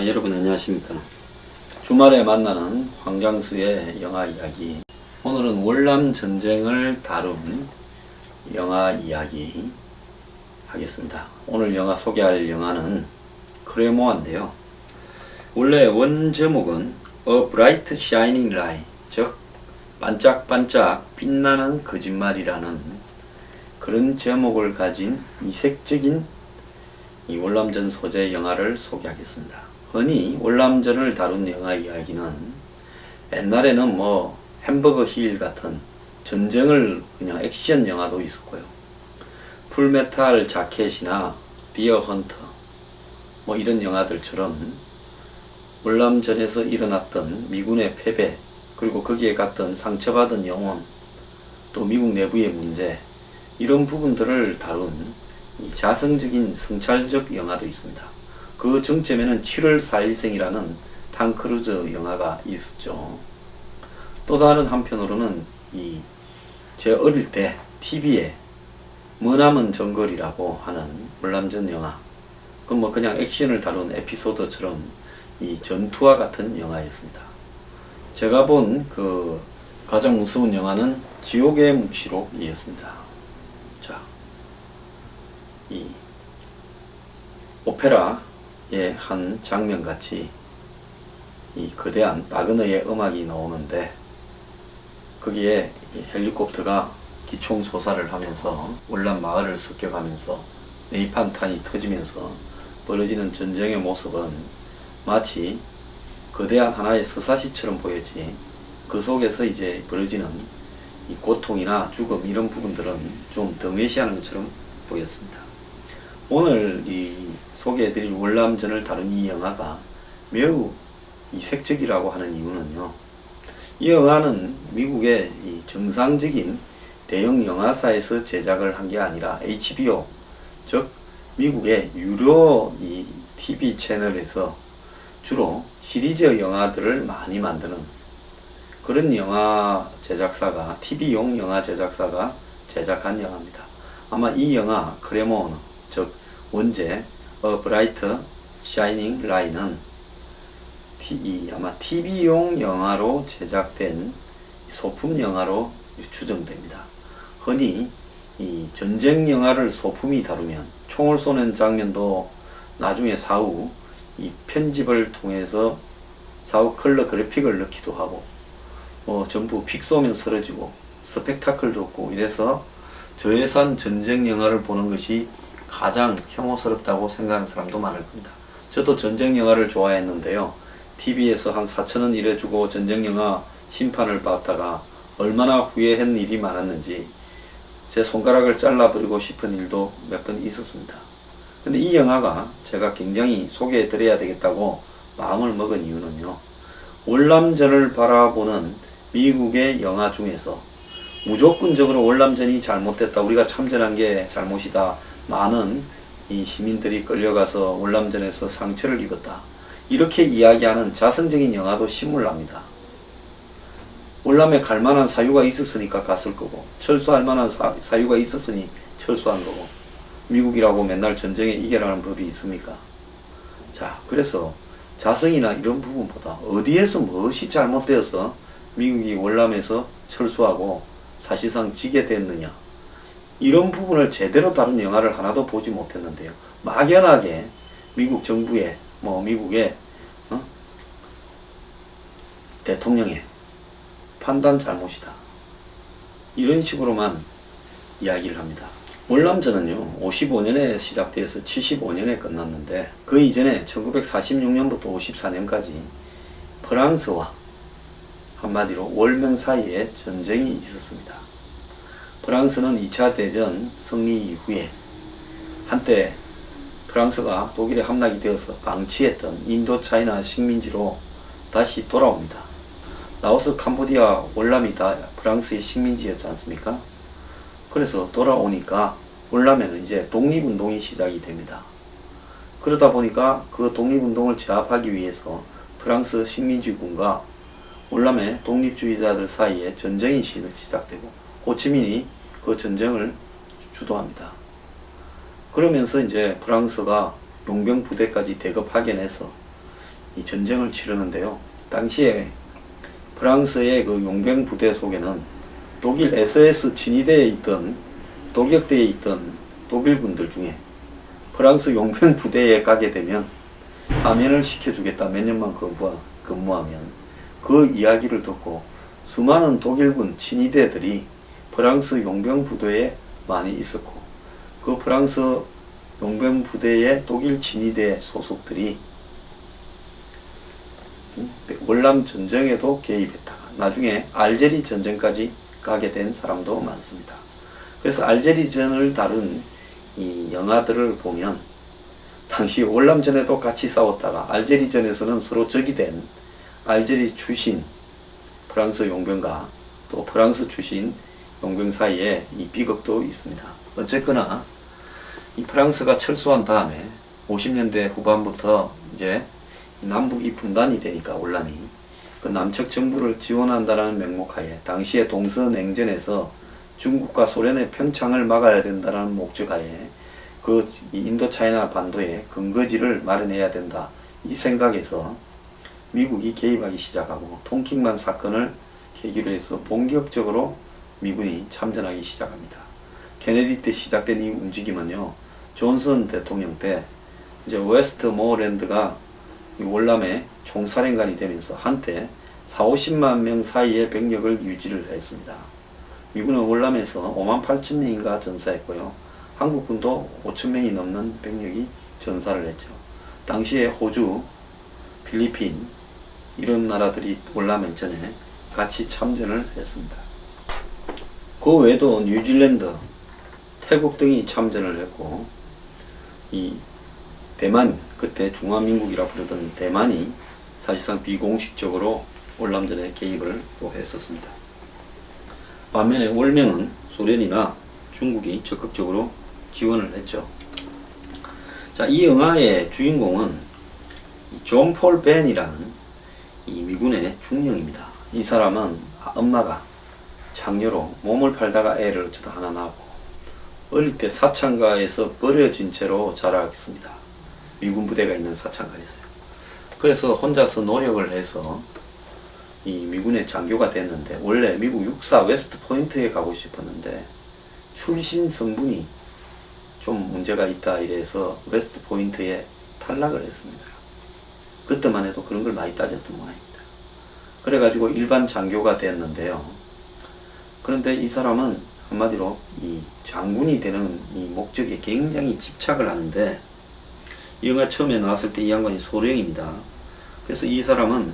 여러분 안녕하십니까. 주말에 만나는 황장수의 영화 이야기. 오늘은 월남 전쟁을 다룬 영화 이야기 하겠습니다. 오늘 영화 소개할 영화는 크레모아인데요. 원래 원 제목은 A Bright Shining Lie, 즉 반짝반짝 빛나는 거짓말이라는 그런 제목을 가진 이색적인 이 월남전 소재 영화를 소개하겠습니다. 흔히 월남전을 다룬 영화 이야기는 옛날에는 뭐 햄버거 힐 같은 전쟁을 그냥 액션 영화도 있었고요. 풀메탈 자켓이나 비어 헌터 뭐 이런 영화들처럼 월남전에서 일어났던 미군의 패배, 그리고 거기에 갔던 상처받은 영혼, 또 미국 내부의 문제, 이런 부분들을 다룬 이 자성적인 성찰적 영화도 있습니다. 그 정점에는 7월 4일생이라는 탐 크루즈 영화가 있었죠. 또 다른 한편으로는 제 어릴 때 TV에 머나먼 정거리라고 하는 월남전 영화, 그건 뭐 그냥 액션을 다룬 에피소드처럼 이 전투와 같은 영화였습니다. 제가 본 그 가장 무서운 영화는 지옥의 묵시록이었습니다. 자, 이 오페라의 한 장면같이 이 거대한 바그너의 음악이 나오는데, 거기에 헬리콥터가 기총소사를 하면서 월남 마을을 습격하면서 네이판탄이 터지면서 벌어지는 전쟁의 모습은 마치 거대한 하나의 서사시처럼 보였지, 그 속에서 이제 벌어지는 이 고통이나 죽음 이런 부분들은 좀 더 묘시하는 것처럼 보였습니다. 오늘 소개해드릴 월남전을 다룬 이 영화가 매우 이색적이라고 하는 이유는요, 이 영화는 미국의 정상적인 대형 영화사에서 제작을 한 게 아니라 HBO, 즉 미국의 유료 TV 채널에서 주로 시리즈 영화들을 많이 만드는 그런 영화 제작사가, TV용 영화 제작사가 제작한 영화입니다. 아마 이 영화 크레모어, 즉 원제 A Bright Shining Lie는 아마 TV용 영화로 제작된 소품 영화로 추정됩니다. 흔히 이 전쟁 영화를 소품이 다루면 총을 쏘는 장면도 나중에 사후 이 편집을 통해서 사후 컬러 그래픽을 넣기도 하고, 전부 픽 쏘면 쓰러지고 스펙타클도 없고 이래서 저예산 전쟁 영화를 보는 것이 가장 혐오스럽다고 생각하는 사람도 많을 겁니다. 저도 전쟁 영화를 좋아했는데요, TV에서 한 4,000원 일해주고 전쟁 영화 심판을 봤다가 얼마나 후회한 일이 많았는지 제 손가락을 잘라버리고 싶은 일도 몇 번 있었습니다. 근데 이 영화가 제가 굉장히 소개해 드려야 되겠다고 마음을 먹은 이유는요, 월남전을 바라보는 미국의 영화 중에서 무조건적으로 월남전이 잘못됐다, 우리가 참전한 게 잘못이다, 많은 이 시민들이 끌려가서 월남전에서 상처를 입었다, 이렇게 이야기하는 자성적인 영화도 신물납니다. 월남에 갈 만한 사유가 있었으니까 갔을 거고, 철수할 만한 사유가 있었으니 철수한 거고, 미국이라고 맨날 전쟁에 이겨라는 법이 있습니까? 자, 그래서 자성이나 이런 부분보다 어디에서 무엇이 잘못되어서 미국이 월남에서 철수하고 사실상 지게 됐느냐, 이런 부분을 제대로 다룬 영화를 하나도 보지 못했는데요, 막연하게 미국 정부의 미국의 대통령의 판단 잘못이다, 이런 식으로만 이야기를 합니다. 월남전은요 55년에 시작되어서 75년에 끝났는데, 그 이전에 1946년부터 54년까지 프랑스와 한마디로 월명 사이에 전쟁이 있었습니다. 프랑스는 2차 대전 승리 이후에 한때 프랑스가 독일에 함락이 되어서 방치했던 인도차이나 식민지로 다시 돌아옵니다. 라오스, 캄보디아, 월남이 다 프랑스의 식민지였지 않습니까? 그래서 돌아오니까 월남에는 이제 독립운동이 시작이 됩니다. 그러다 보니까 그 독립운동을 제압하기 위해서 프랑스 식민지군과 월남의 독립주의자들 사이에 전쟁이 시작되고, 호치민이 그 전쟁을 주도합니다. 그러면서 이제 프랑스가 용병 부대까지 대거 파견해서 이 전쟁을 치르는데요. 당시에 프랑스의 그 용병 부대 속에는 독일 SS 진위대에 있던 독역대에 있던 독일군들 중에 프랑스 용병 부대에 가게 되면 사면을 시켜주겠다, 몇 년만 근무하면. 그 이야기를 듣고 수많은 독일군 친위대들이 프랑스 용병 부대에 많이 있었고, 그 프랑스 용병 부대의 독일 친위대 소속들이 월남 전쟁에도 개입했다가 나중에 알제리 전쟁까지 가게 된 사람도 많습니다. 그래서 알제리전을 다룬 이 영화들을 보면 당시 월남전에도 같이 싸웠다가 알제리전에서는 서로 적이 된 알제리 출신 프랑스 용병과 또 프랑스 출신 용병 사이에 이 비극도 있습니다. 어쨌거나 이 프랑스가 철수한 다음에 50년대 후반부터 이제 남북이 분단이 되니까 월남이 그 남측 정부를 지원한다는 명목하에 당시에 동서냉전에서 중국과 소련의 평창을 막아야 된다는 목적하에 그 인도차이나 반도에 근거지를 마련해야 된다, 이 생각에서 미국이 개입하기 시작하고 통킹만 사건을 계기로 해서 본격적으로 미군이 참전하기 시작합니다. 케네디 때 시작된 이 움직임은요, 존슨 대통령 때 이제 웨스트모어랜드가 이 월남의 총사령관이 되면서 한때 40~50만 명 사이의 병력을 유지를 했습니다. 미군은 월남에서 58,000명인가 전사했고요. 한국군도 5,000명이 넘는 병력이 전사를 했죠. 당시에 호주, 필리핀 이런 나라들이 월남전에 같이 참전을 했습니다. 그 외에도 뉴질랜드, 태국 등이 참전을 했고, 이 대만, 그때 중화민국이라 부르던 대만이 사실상 비공식적으로 월남전에 개입을 또 했었습니다. 반면에 월명은 소련이나 중국이 적극적으로 지원을 했죠. 자, 이 영화의 주인공은 존 폴 벤이라는 이 미군의 중령입니다. 이 사람은 엄마가 장녀로 몸을 팔다가 애를 어쩌다 하나 낳고 어릴 때 사창가에서 버려진 채로 자랐습니다. 미군 부대가 있는 사창가에서요. 그래서 혼자서 노력을 해서 이 미군의 장교가 됐는데, 원래 미국 육사 웨스트 포인트에 가고 싶었는데 출신 성분이 좀 문제가 있다 이래서 웨스트 포인트에 탈락을 했습니다. 그때만 해도 그런 걸 많이 따졌던 모양입니다. 그래가지고 일반 장교가 됐는데요. 그런데 이 사람은 한마디로 이 장군이 되는 이 목적에 굉장히 집착을 하는데, 이 영화 처음에 나왔을 때 이 양반이 소령입니다. 그래서 이 사람은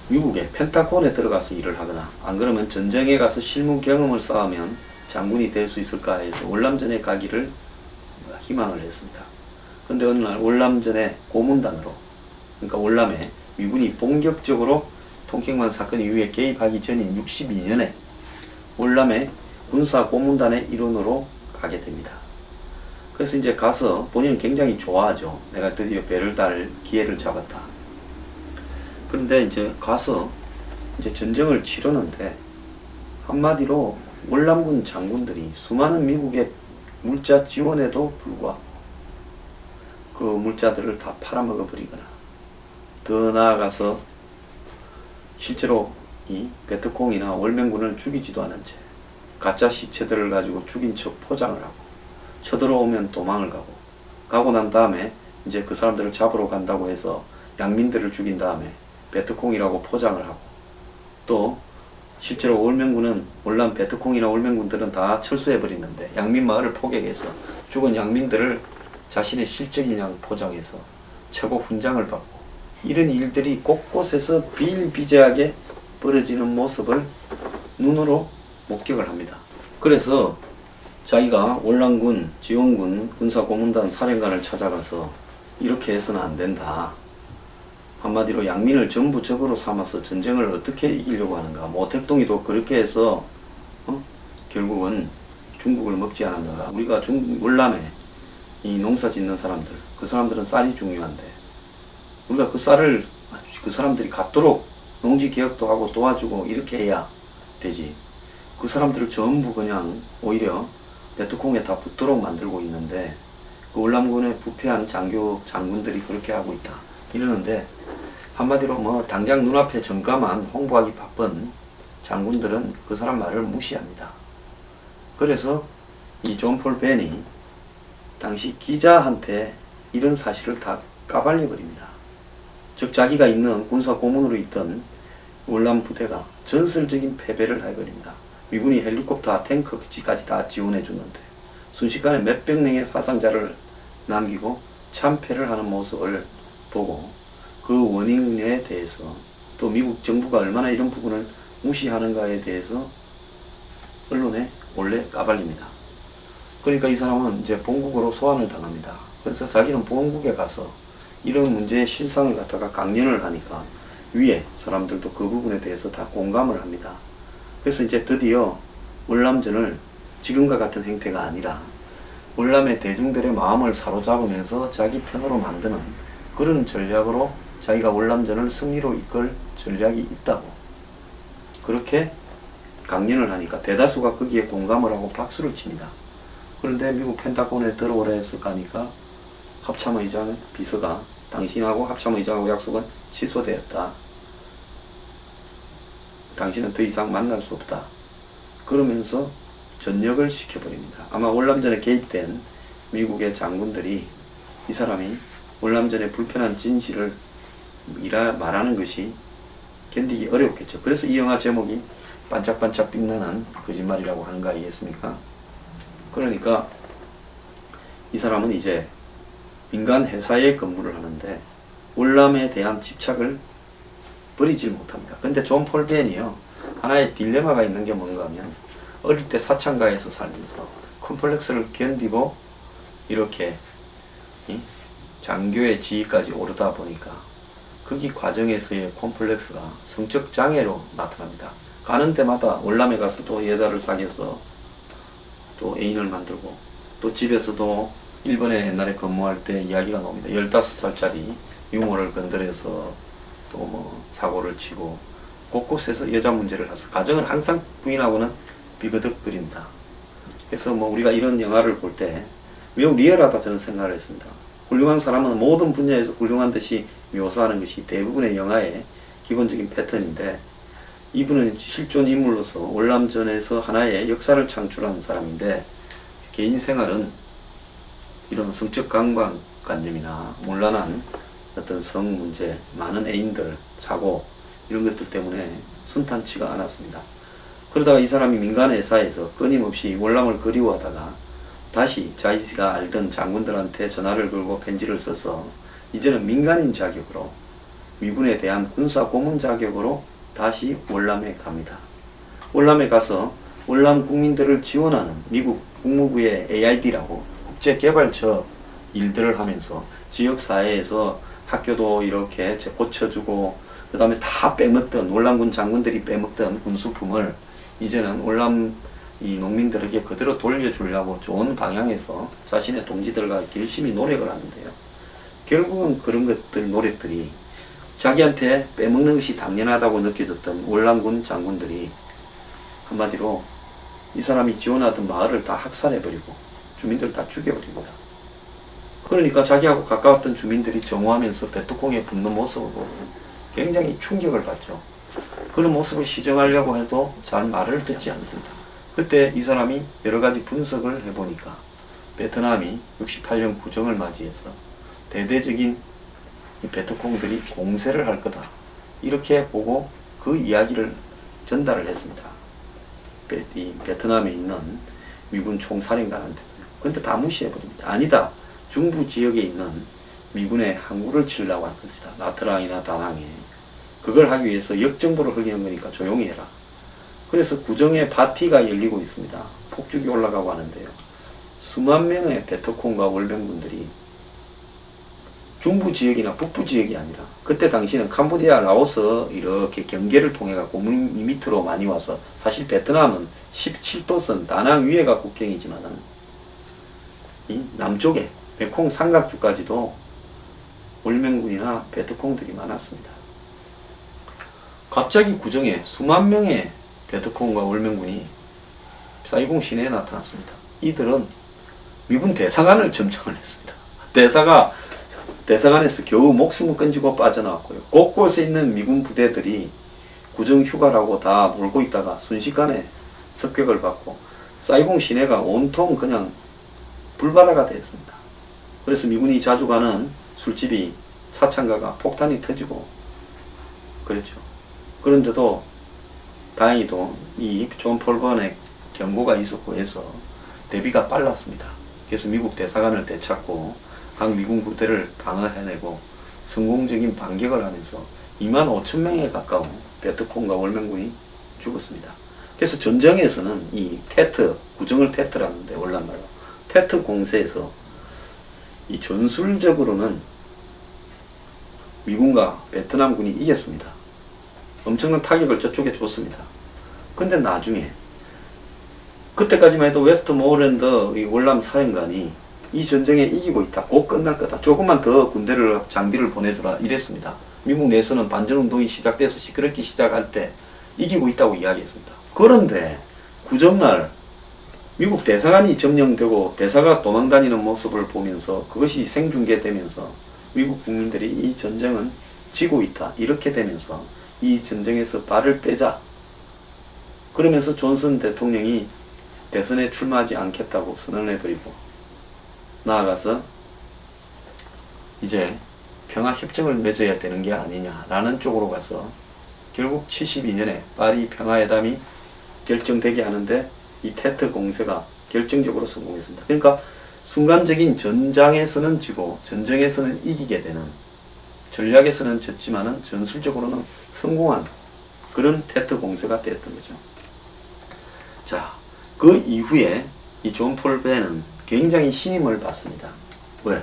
미국의 펜타곤에 들어가서 일을 하거나 안 그러면 전쟁에 가서 실무 경험을 쌓으면 장군이 될 수 있을까 해서 월남전에 가기를 희망을 했습니다. 그런데 어느 날 월남전의 고문단으로, 그러니까 월남에 미군이 본격적으로 통킹만 사건 이후에 개입하기 전인 62년에 월남의 군사 고문단의 일원으로 가게 됩니다. 그래서 이제 가서 본인은 굉장히 좋아하죠. 내가 드디어 배를 달 기회를 잡았다. 그런데 이제 가서 이제 전쟁을 치르는데 한마디로 월남군 장군들이 수많은 미국의 물자 지원에도 불구하고 그 물자들을 다 팔아먹어 버리거나, 더 나아가서 실제로 이 베트콩이나 월명군을 죽이지도 않은 채 가짜 시체들을 가지고 죽인 척 포장을 하고, 쳐들어오면 도망을 가고 난 다음에 이제 그 사람들을 잡으러 간다고 해서 양민들을 죽인 다음에 베트콩이라고 포장을 하고, 또 실제로 월명군은 월남 베트콩이나 월명군들은 다 철수해버리는데 양민 마을을 포격해서 죽은 양민들을 자신의 실적인 양 포장해서 최고 훈장을 받고, 이런 일들이 곳곳에서 비일비재하게 벌어지는 모습을 눈으로 목격을 합니다. 그래서 자기가 월남군 지원군 군사고문단 사령관을 찾아가서 이렇게 해서는 안 된다. 한마디로 양민을 전부 적으로 삼아서 전쟁을 어떻게 이기려고 하는가. 모택동이도 그렇게 해서 결국은 중국을 먹지 않았는가. 우리가 월남에 이 농사 짓는 사람들, 그 사람들은 쌀이 중요한데 우리가 그 쌀을 그 사람들이 갖도록 농지 개혁도 하고 도와주고 이렇게 해야 되지. 그 사람들을 전부 그냥 오히려 베트콩에 다 붙도록 만들고 있는데 그 월남군의 부패한 장군들이 그렇게 하고 있다 이러는데, 한마디로 뭐 당장 눈앞에 전과만 홍보하기 바쁜 장군들은 그 사람 말을 무시합니다. 그래서 이 존 폴 벤이 당시 기자한테 이런 사실을 다 까발려 버립니다. 즉 자기가 있는 군사 고문으로 있던 월남 부대가 전설적인 패배를 해버립니다. 미군이 헬리콥터와 탱크까지 다 지원해 줬는데 순식간에 몇백 명의 사상자를 남기고 참패를 하는 모습을 보고 그 원인에 대해서 또 미국 정부가 얼마나 이런 부분을 무시하는가에 대해서 언론에 몰래 까발립니다. 그러니까 이 사람은 이제 본국으로 소환을 당합니다. 그래서 자기는 본국에 가서 이런 문제의 실상을 갖다가 강연을 하니까 위에 사람들도 그 부분에 대해서 다 공감을 합니다. 그래서 이제 드디어 월남전을 지금과 같은 행태가 아니라 월남의 대중들의 마음을 사로잡으면서 자기 편으로 만드는 그런 전략으로 자기가 월남전을 승리로 이끌 전략이 있다고 그렇게 강연을 하니까 대다수가 거기에 공감을 하고 박수를 칩니다. 그런데 미국 펜타곤에 들어오라 해서 가니까 합참의장 비서가 당신하고 합참의장하고 약속은 취소되었다. 당신은 더 이상 만날 수 없다. 그러면서 전역을 시켜버립니다. 아마 월남전에 개입된 미국의 장군들이 이 사람이 월남전의 불편한 진실을 말하는 것이 견디기 어렵겠죠. 그래서 이 영화 제목이 반짝반짝 빛나는 거짓말이라고 하는 거 아니겠습니까? 그러니까 이 사람은 이제 민간 회사에 근무를 하는데 월남에 대한 집착을 버리질 못합니다. 근데 존 폴 벤이요, 하나의 딜레마가 있는 게 뭔가 하면 어릴 때 사창가에서 살면서 컴플렉스를 견디고 이렇게 장교의 지위까지 오르다 보니까 거기 과정에서의 콤플렉스가 성적 장애로 나타납니다. 가는 데마다 월남에 가서 또 여자를 사귀어서 또 애인을 만들고 또 집에서도 일본에 옛날에 근무할 때 이야기가 나옵니다. 15살짜리 유모를 건드려서 또 뭐 사고를 치고 곳곳에서 여자 문제를 해서 가정을 항상 부인하고는 비거덕거립니다. 그래서 뭐 우리가 이런 영화를 볼 때 매우 리얼하다 저는 생각을 했습니다. 훌륭한 사람은 모든 분야에서 훌륭한 듯이 묘사하는 것이 대부분의 영화의 기본적인 패턴인데 이분은 실존 인물로서 월남전에서 하나의 역사를 창출한 사람인데 개인 생활은 이런 성적 강박관념이나 문란한 어떤 성 문제, 많은 애인들, 사고 이런 것들 때문에 순탄치가 않았습니다. 그러다가 이 사람이 민간 회사에서 끊임없이 월남을 그리워하다가 다시 자기가 알던 장군들한테 전화를 걸고 편지를 써서 이제는 민간인 자격으로 미군에 대한 군사 고문 자격으로 다시 월남에 갑니다. 월남에 가서 월남 국민들을 지원하는 미국 국무부의 AID라고 국제개발처 일들을 하면서 지역사회에서 학교도 이렇게 고쳐주고 그 다음에 다 빼먹던 월남군 장군들이 빼먹던 군수품을 이제는 월남 이 농민들에게 그대로 돌려주려고 좋은 방향에서 자신의 동지들과 열심히 노력을 하는데요. 결국은 그런 것들 노력들이 자기한테 빼먹는 것이 당연하다고 느껴졌던 월남군 장군들이 한마디로 이 사람이 지원하던 마을을 다 학살해버리고 주민들 다 죽여버립니다. 그러니까 자기하고 가까웠던 주민들이 정오하면서 베트콩에 붙는 모습을 보고 굉장히 충격을 받죠. 그런 모습을 시정하려고 해도 잘 말을 듣지 않습니다. 그때 이 사람이 여러 가지 분석을 해보니까 베트남이 68년 구정을 맞이해서 대대적인 이 베트콩들이 공세를 할 거다. 이렇게 보고 그 이야기를 전달을 했습니다. 이 베트남에 있는 미군 총사령관한테. 근데 다 무시해버립니다. 아니다. 중부 지역에 있는 미군의 항구를 치려고 할 것이다. 나트랑이나 다낭에. 그걸 하기 위해서 역정보를 흘리는 거니까 조용히 해라. 그래서 구정에 파티가 열리고 있습니다. 폭죽이 올라가고 하는데요. 수만 명의 베트콩과 월병군들이 중부 지역이나 북부 지역이 아니라 그때 당시는 캄보디아, 라오스 이렇게 경계를 통해 갖고 밑으로 많이 와서 사실 베트남은 17도선 다낭 위에가 국경이지만은 이 남쪽에 메콩 삼각주까지도 월명군이나 베트콩들이 많았습니다. 갑자기 구정에 수만 명의 베트콩과 월명군이 사이공 시내에 나타났습니다. 이들은 미군 대사관을 점령을 했습니다. 대사관에서 겨우 목숨을 건지고 빠져나왔고요. 곳곳에 있는 미군 부대들이 구정휴가라고 다 몰고 있다가 순식간에 습격을 받고 사이공 시내가 온통 그냥 불바다가 되었습니다. 그래서 미군이 자주 가는 술집이 차창가가 폭탄이 터지고 그랬죠. 그런데도 다행히도 이 존 폴번의 경고가 있었고 해서 대비가 빨랐습니다. 그래서 미국 대사관을 되찾고 각 미군 부대를 방어해내고 성공적인 반격을 하면서 2만 5천 명에 가까운 베트콩과 월맹군이 죽었습니다. 그래서 전쟁에서는 이 테트, 구정을 테트라는데 올란나라 테트 공세에서 이 전술적으로는 미군과 베트남군이 이겼습니다. 엄청난 타격을 저쪽에 줬습니다. 근데 나중에 그때까지만 해도 웨스트모어랜드 이 월남 사령관이 이 전쟁에 이기고 있다. 곧 끝날 거다. 조금만 더 군대를 장비를 보내주라 이랬습니다. 미국 내에서는 반전운동이 시작돼서 시끄럽게 시작할 때 이기고 있다고 이야기했습니다. 그런데 구정날 미국 대사관이 점령되고 대사가 도망다니는 모습을 보면서 그것이 생중계되면서 미국 국민들이 이 전쟁은 지고 있다. 이렇게 되면서 이 전쟁에서 발을 빼자. 그러면서 존슨 대통령이 대선에 출마하지 않겠다고 선언해버리고 나아가서 이제 평화협정을 맺어야 되는 게 아니냐라는 쪽으로 가서 결국 72년에 파리 평화회담이 결정되게 하는데 이 테트 공세가 결정적으로 성공했습니다. 그러니까 순간적인 전장에서는 지고 전쟁에서는 이기게 되는, 전략에서는 졌지만은 전술적으로는 성공한 그런 테트 공세가 되었던 거죠. 자, 그 이후에 이 존 폴 벤은 굉장히 신임을 받습니다. 왜?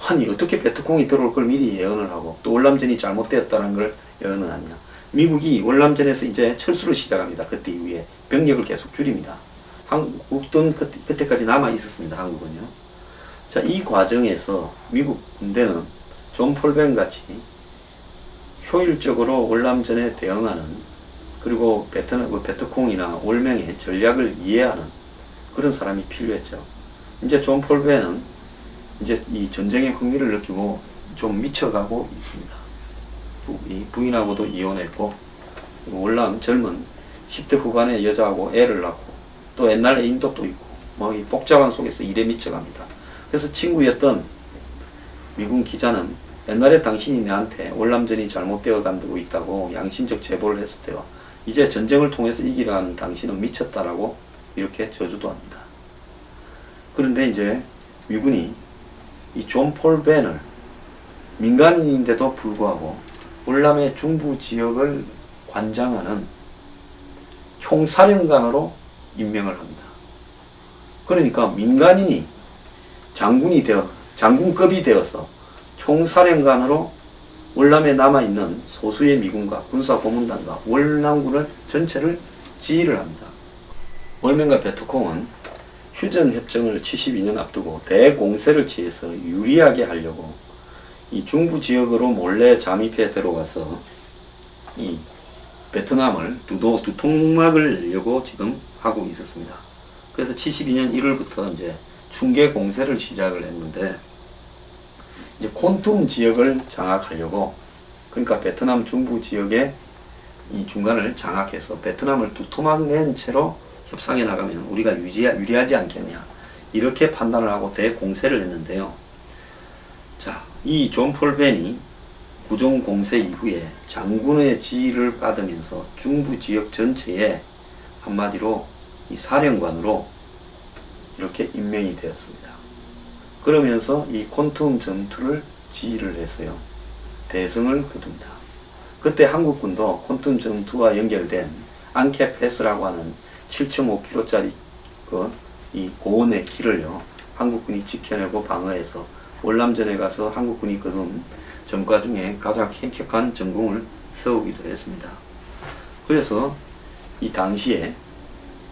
아니 어떻게 베트콩이 들어올 걸 미리 예언을 하고 또 월남전이 잘못되었다는 걸 예언을 하냐. 미국이 월남전에서 이제 철수를 시작합니다. 그때 이후에 병력을 계속 줄입니다. 한국은 그때까지 남아 있었습니다. 한국은요. 자, 이 과정에서 미국 군대는 존 폴 벤 같이 효율적으로 월남전에 대응하는, 그리고 베트콩이나 월맹의 전략을 이해하는 그런 사람이 필요했죠. 이제 존 폴 벤은 이제 이 전쟁의 흥미를 느끼고 좀 미쳐가고 있습니다. 부인하고도 이혼했고, 월남 젊은 10대 후반의 여자하고 애를 낳고, 또 옛날 애인도 또 있고, 뭐 이 복잡한 속에서 일에 미쳐갑니다. 그래서 친구였던 미군 기자는 옛날에 당신이 내한테 월남전이 잘못되어 가고 있다고 양심적 제보를 했을 때와 이제 전쟁을 통해서 이기려는 당신은 미쳤다라고 이렇게 저주도 합니다. 그런데 이제 미군이 이 존 폴 벤을 민간인인데도 불구하고 월남의 중부 지역을 관장하는 총사령관으로 임명을 합니다. 그러니까 민간인이 장군급이 되어서 총사령관으로 월남에 남아있는 소수의 미군과 군사고문단과 월남군을 전체를 지휘를 합니다. 월맹과 베트콩은 휴전협정을 72년 앞두고 대공세를 취해서 유리하게 하려고 이 중부 지역으로 몰래 잠입해 들어가서 이 베트남을 두통막을 내려고 지금 하고 있었습니다. 그래서 72년 1월부터 이제 충계 공세를 시작을 했는데, 이제 콘툼 지역을 장악하려고, 그러니까 베트남 중부 지역의 이 중간을 장악해서 베트남을 두토막 낸 채로 협상해 나가면 우리가 유리하지 않겠냐, 이렇게 판단을 하고 대공세를 했는데요. 자, 이 존 폴 벤이 구정 공세 이후에 장군의 지휘를 받으면서 중부 지역 전체에 한마디로 이 사령관으로 이렇게 임명이 되었습니다. 그러면서 이 콘툼 전투를 지휘를 해서요, 대승을 거둡니다. 그때 한국군도 콘툼 전투와 연결된 앙캡 패스라고 하는 7.5km짜리 이 고원의 길을요, 한국군이 지켜내고 방어해서 월남전에 가서 한국군이 거둔 전과 중에 가장 현격한 전공을 세우기도 했습니다. 그래서 이 당시에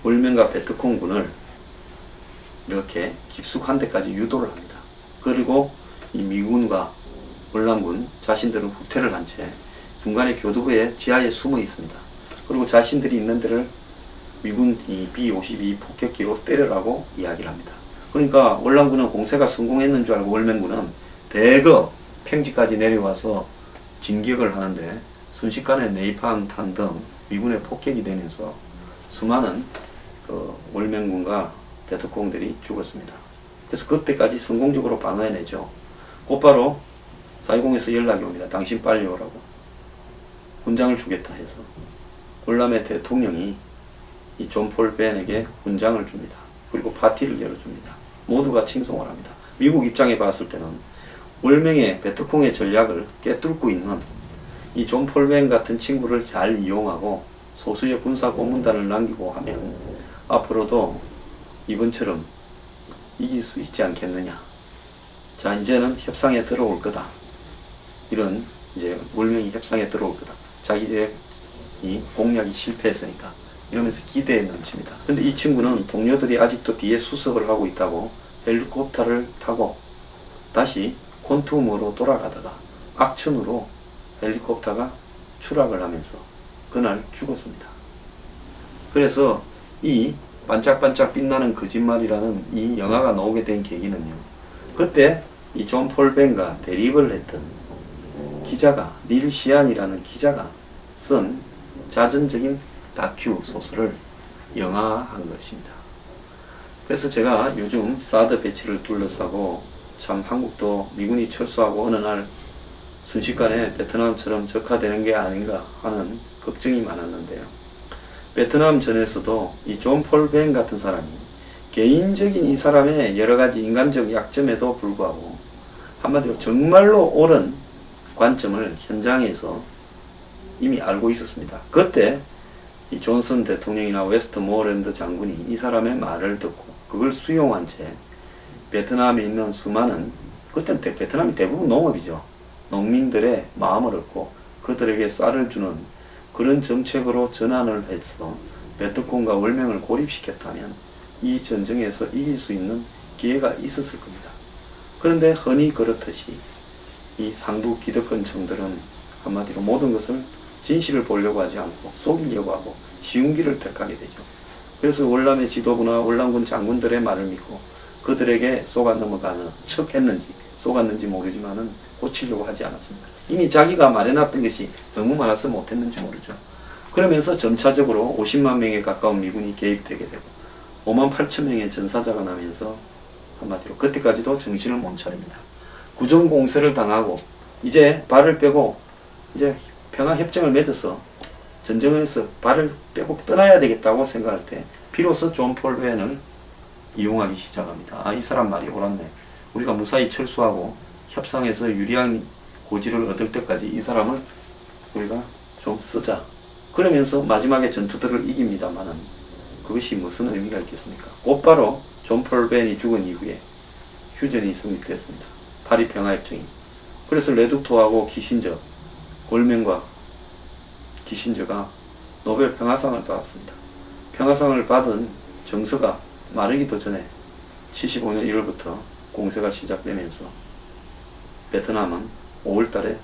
월맹과 베트콩군을 이렇게 깊숙한 데까지 유도를 합니다. 그리고 이 미군과 월남군 자신들은 후퇴를 한 채 중간에 교두부의 지하에 숨어 있습니다. 그리고 자신들이 있는 데를 미군 이 B-52 폭격기로 때려라고 이야기를 합니다. 그러니까 월남군은 공세가 성공했는 줄 알고 월맹군은 대거 평지까지 내려와서 진격을 하는데 순식간에 네이팜탄 등 미군의 폭격이 되면서 수많은 월명군과 베트콩들이 죽었습니다. 그래서 그때까지 성공적으로 방어해내죠. 곧바로 사이공에서 연락이 옵니다. 당신 빨리 오라고. 훈장을 주겠다 해서 월남의 대통령이 이 존 폴 벤에게 훈장을 줍니다. 그리고 파티를 열어줍니다. 모두가 칭송을 합니다. 미국 입장에 봤을 때는 월명의 베트콩의 전략을 꿰뚫고 있는 이 존 폴 벤 같은 친구를 잘 이용하고 소수의 군사 고문단을 남기고 하면 앞으로도 이번처럼 이길 수 있지 않겠느냐. 자, 이제는 협상에 들어올 거다. 이런 이제 월명이 협상에 들어올 거다. 자기의 이 공략이 실패했으니까 이러면서 기대에 넘칩니다. 근데 이 친구는 동료들이 아직도 뒤에 수습을 하고 있다고 헬리콥터를 타고 다시 콘툼으로 돌아가다가 악천후로 헬리콥터가 추락을 하면서 그날 죽었습니다. 그래서 이 반짝반짝 빛나는 거짓말이라는 이 영화가 나오게 된 계기는요. 그때 이 존 폴 벤과 대립을 했던 기자가 닐 시안이라는 기자가 쓴 자전적인 다큐 소설을 영화한 것입니다. 그래서 제가 요즘 사드 배치를 둘러싸고 참 한국도 미군이 철수하고 어느 날 순식간에 베트남처럼 적화되는 게 아닌가 하는 걱정이 많았는데요. 베트남 전에서도 이 존 폴 벤 같은 사람이 개인적인 이 사람의 여러 가지 인간적 약점에도 불구하고 한마디로 정말로 옳은 관점을 현장에서 이미 알고 있었습니다. 그때 이 존슨 대통령이나 웨스트모어랜드 장군이 이 사람의 말을 듣고 그걸 수용한 채 베트남에 있는 수많은, 그때는 베트남이 대부분 농업이죠. 농민들의 마음을 얻고 그들에게 쌀을 주는 그런 정책으로 전환을 해서 베트콩과 월명을 고립시켰다면 이 전쟁에서 이길 수 있는 기회가 있었을 겁니다. 그런데 흔히 그렇듯이 이 상부 기득권층들은 한마디로 모든 것을 진실을 보려고 하지 않고 속이려고 하고 쉬운 길을 택하게 되죠. 그래서 월남의 지도부나 월남군 장군들의 말을 믿고 그들에게 속아 넘어가는 척 했는지 속았는지 모르지만은 고치려고 하지 않았습니다. 이미 자기가 말해놨던 것이 너무 많아서 못했는지 모르죠. 그러면서 점차적으로 50만 명에 가까운 미군이 개입되게 되고 5만 8천 명의 전사자가 나면서 한마디로 그때까지도 정신을 못 차립니다. 구정공세를 당하고 이제 발을 빼고 이제 평화협정을 맺어서 전쟁에서 발을 빼고 떠나야 되겠다고 생각할 때 비로소 존 폴 벤을 이용하기 시작합니다. 아, 이 사람 말이 옳았네. 우리가 무사히 철수하고 협상에서 유리한 고지를 얻을 때까지 이 사람을 우리가 좀 쓰자. 그러면서 마지막에 전투들을 이깁니다만은 그것이 무슨 의미가 있겠습니까? 곧바로 존 폴 벤이 죽은 이후에 휴전이 성립되었습니다. 파리 평화협정이. 그래서 레두토하고 키신저, 월명과 키신저가 노벨 평화상을 받았습니다. 평화상을 받은 정서가 마르기도 전에 75년 1월부터 공세가 시작되면서 베트남은 5월달에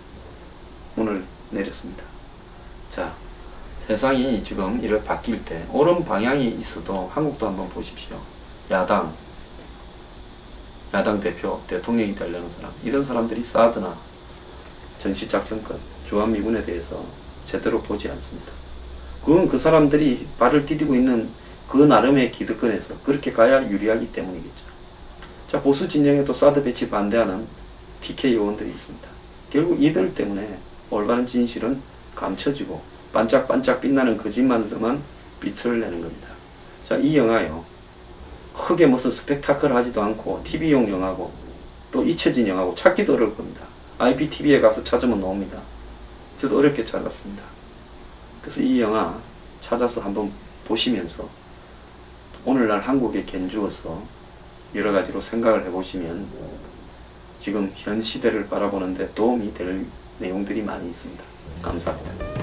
문을 내렸습니다. 자, 세상이 지금 이렇게 바뀔 때 옳은 방향이 있어도 한국도 한번 보십시오. 야당 대표, 대통령이 되려는 사람, 이런 사람들이 사드나 전시작전권, 주한미군에 대해서 제대로 보지 않습니다. 그건 그 사람들이 발을 디디고 있는 그 나름의 기득권에서 그렇게 가야 유리하기 때문이겠죠. 자, 보수 진영에도 사드 배치 반대하는 TK 의원들이 있습니다. 결국 이들 때문에 올바른 진실은 감춰지고 반짝반짝 빛나는 거짓말들만 빛을 내는 겁니다. 자, 이 영화요. 크게 무슨 스펙타클 하지도 않고 TV용 영화고 또 잊혀진 영화고 찾기도 어려울 겁니다. IPTV에 가서 찾으면 나옵니다. 저도 어렵게 찾았습니다. 그래서 이 영화 찾아서 한번 보시면서 오늘날 한국에 견주어서 여러 가지로 생각을 해보시면 지금 현 시대를 바라보는데 도움이 될 내용들이 많이 있습니다. 감사합니다.